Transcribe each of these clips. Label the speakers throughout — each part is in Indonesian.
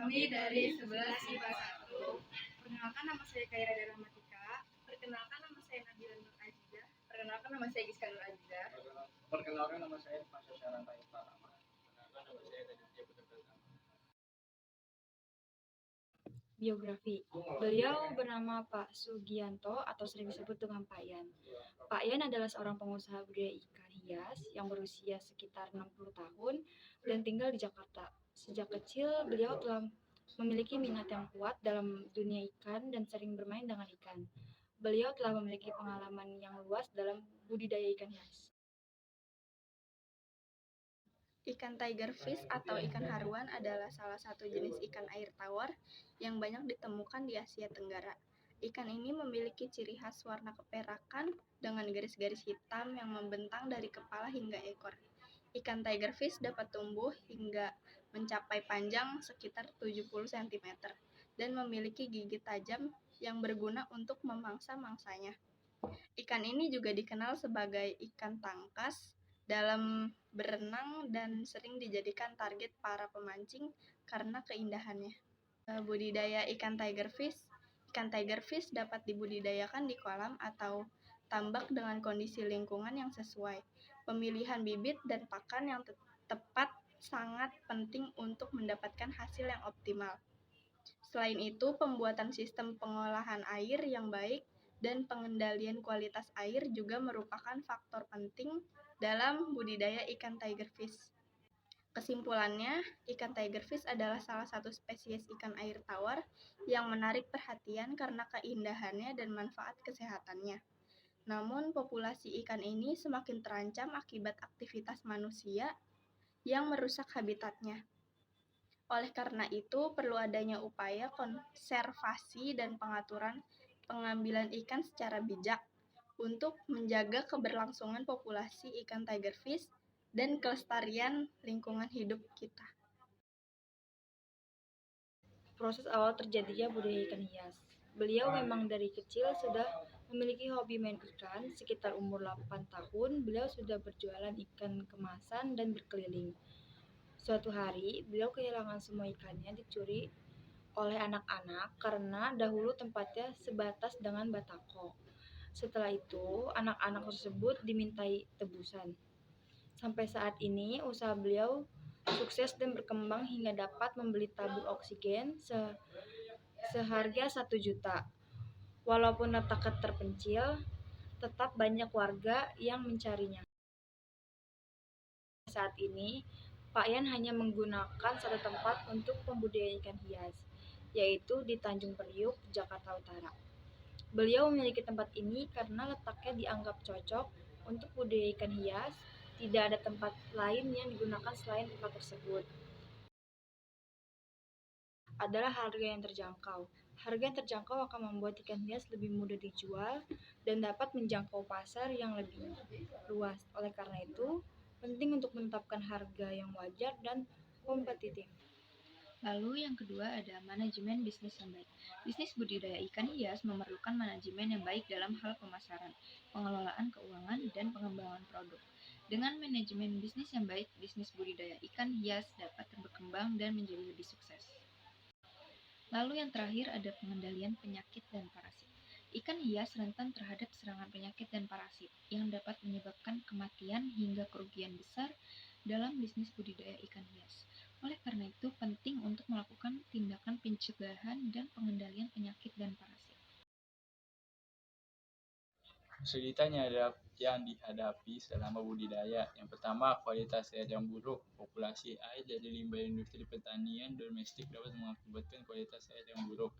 Speaker 1: Kami dari 11 IPA 1. Perkenalkan, nama saya Kaira Daramatika.
Speaker 2: Perkenalkan, nama saya Nabila Nur Aziza.
Speaker 1: Perkenalkan, nama saya Giska Nur Aziza.
Speaker 3: Perkenalkan, nama saya Fasya Syaranta Iparama. Perkenalkan, nama saya Raditya Putra Pratama.
Speaker 4: Biografi. Beliau bernama Pak Sugianto atau sering disebut dengan Pak Yan. Pak Yan adalah seorang pengusaha budidaya ikan hias yang berusia sekitar 60 tahun dan tinggal di Jakarta. Sejak kecil, beliau telah memiliki minat yang kuat dalam dunia ikan dan sering bermain dengan ikan. Beliau telah memiliki pengalaman yang luas dalam budidaya ikan hias.
Speaker 2: Ikan tiger fish atau ikan haruan adalah salah satu jenis ikan air tawar yang banyak ditemukan di Asia Tenggara. Ikan ini memiliki ciri khas warna keperakan dengan garis-garis hitam yang membentang dari kepala hingga ekor. Ikan tiger fish dapat tumbuh hingga mencapai panjang sekitar 70 cm dan memiliki gigi tajam yang berguna untuk memangsa mangsanya. Ikan ini juga dikenal sebagai ikan tangkas dalam berenang dan sering dijadikan target para pemancing karena keindahannya. Budidaya ikan tiger fish. Ikan tiger fish dapat dibudidayakan di kolam atau tambak dengan kondisi lingkungan yang sesuai. Pemilihan bibit dan pakan yang tepat sangat penting untuk mendapatkan hasil yang optimal. Selain itu, pembuatan sistem pengolahan air yang baik dan pengendalian kualitas air juga merupakan faktor penting dalam budidaya ikan tiger fish. Kesimpulannya, ikan tiger fish adalah salah satu spesies ikan air tawar yang menarik perhatian karena keindahannya dan manfaat kesehatannya. Namun, populasi ikan ini semakin terancam akibat aktivitas manusia yang merusak habitatnya. Oleh karena itu, perlu adanya upaya konservasi dan pengaturan pengambilan ikan secara bijak untuk menjaga keberlangsungan populasi ikan tiger fish dan kelestarian lingkungan hidup kita.
Speaker 4: Proses awal terjadinya budidaya ikan hias. Beliau memang dari kecil sudah memiliki hobi main ikan. Sekitar umur 8 tahun, beliau sudah berjualan ikan kemasan dan berkeliling. Suatu hari, beliau kehilangan semua ikannya dicuri oleh anak-anak karena dahulu tempatnya sebatas dengan batako. Setelah itu, anak-anak tersebut dimintai tebusan. Sampai saat ini, usaha beliau sukses dan berkembang hingga dapat membeli tabung oksigen seharga 1 juta. Walaupun letaknya terpencil, tetap banyak warga yang mencarinya. Saat ini, Pak Yan hanya menggunakan satu tempat untuk pembudidayaan ikan hias, yaitu di Tanjung Priuk, Jakarta Utara. Beliau memiliki tempat ini karena letaknya dianggap cocok untuk budidaya ikan hias. Tidak ada tempat lain yang digunakan selain tempat tersebut. Adalah harga yang terjangkau. Harga yang terjangkau akan membuat ikan hias lebih mudah dijual dan dapat menjangkau pasar yang lebih luas. Oleh karena itu, penting untuk menetapkan harga yang wajar dan kompetitif.
Speaker 1: Lalu yang kedua ada manajemen bisnis yang baik. Bisnis budidaya ikan hias memerlukan manajemen yang baik dalam hal pemasaran, pengelolaan keuangan, dan pengembangan produk. Dengan manajemen bisnis yang baik, bisnis budidaya ikan hias dapat berkembang dan menjadi lebih sukses. Lalu yang terakhir ada pengendalian penyakit dan parasit. Ikan hias rentan terhadap serangan penyakit dan parasit yang dapat menyebabkan kematian hingga kerugian besar dalam bisnis budidaya ikan hias. Oleh karena itu, penting untuk melakukan tindakan pencegahan dan pengendalian penyakit dan parasit.
Speaker 3: Kesulitan yang dihadapi selama budidaya. Yang pertama, kualitas air yang buruk. Populasi air dari limbah industri pertanian domestik dapat mengakibatkan kualitas air yang buruk.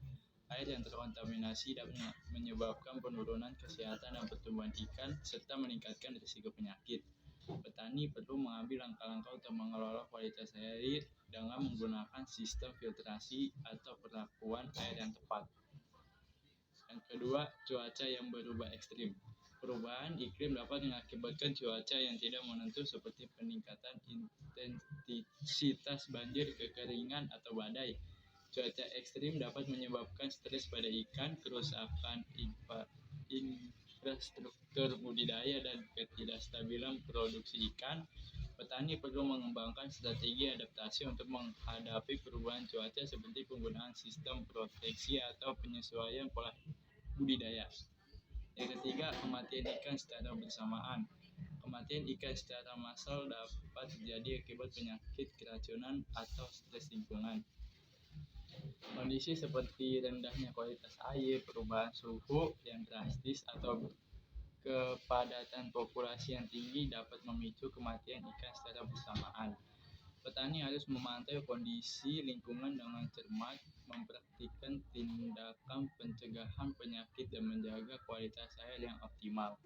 Speaker 3: Air yang terkontaminasi dapat menyebabkan penurunan kesehatan dan pertumbuhan ikan serta meningkatkan risiko penyakit. Petani perlu mengambil langkah-langkah untuk mengelola kualitas air dengan menggunakan sistem filtrasi atau perlakuan air yang tepat. Yang kedua, cuaca yang berubah ekstrim. Perubahan iklim dapat mengakibatkan cuaca yang tidak menentu seperti peningkatan intensitas banjir, kekeringan, atau badai. Cuaca ekstrim dapat menyebabkan stres pada ikan, kerusakan infrastruktur budidaya, dan ketidakstabilan produksi ikan. Petani petani perlu mengembangkan strategi adaptasi untuk menghadapi perubahan cuaca seperti penggunaan sistem proteksi atau penyesuaian pola budidaya. Yang ketiga, kematian ikan secara bersamaan. Kematian ikan secara massal dapat terjadi akibat penyakit, keracunan, atau stres lingkungan. Kondisi seperti rendahnya kualitas air, perubahan suhu yang drastis, atau kepadatan populasi yang tinggi dapat memicu kematian ikan secara bersamaan. Petani harus memantau kondisi lingkungan dengan cermat, mempraktikkan tindakan pencegahan penyakit, dan menjaga kualitas air yang optimal.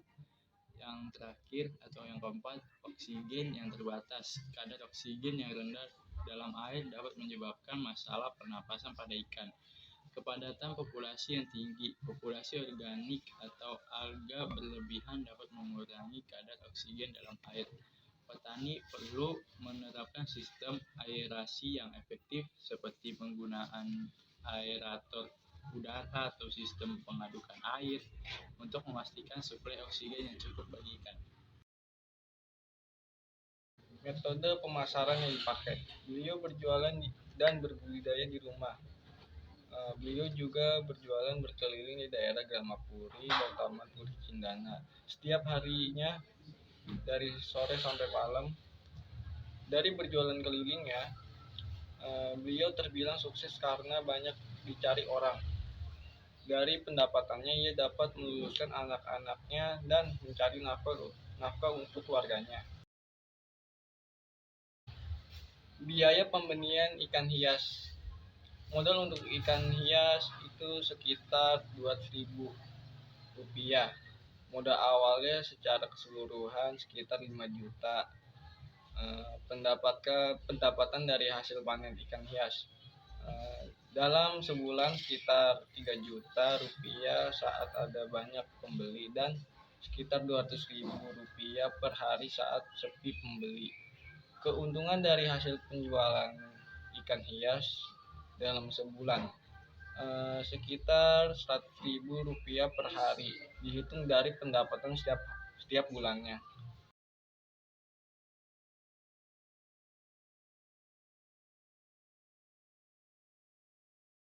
Speaker 3: Yang terakhir atau yang keempat, oksigen yang terbatas. Kadar oksigen yang rendah dalam air dapat menyebabkan masalah pernapasan pada ikan. Kepadatan populasi yang tinggi, populasi organik atau alga berlebihan dapat mengurangi kadar oksigen dalam air. Petani perlu menerapkan sistem aerasi yang efektif seperti penggunaan aerator udara atau sistem pengadukan air untuk memastikan suplai oksigen yang cukup bagi ikan.
Speaker 5: Metode pemasaran yang dipakai. Beliau berjualan dan berbudidaya di rumah. Beliau juga berjualan berkeliling di daerah Gramapuri dan Taman Puri Cindana. Setiap harinya dari sore sampai malam. Dari berjualan kelilingnya, beliau terbilang sukses karena banyak dicari orang. Dari pendapatannya, ia dapat meluluskan anak-anaknya dan mencari nafkah untuk keluarganya. Biaya pembenihan ikan hias. Modal untuk ikan hias itu sekitar Rp200.000. Modal awalnya secara keseluruhan sekitar 5 juta. Pendapatan dari hasil panen ikan hias dalam sebulan sekitar 3 juta rupiah saat ada banyak pembeli, dan sekitar Rp200.000 per hari saat sepi pembeli. Keuntungan dari hasil penjualan ikan hias dalam sebulan sekitar Rp100.000 per hari, dihitung dari pendapatan setiap bulannya.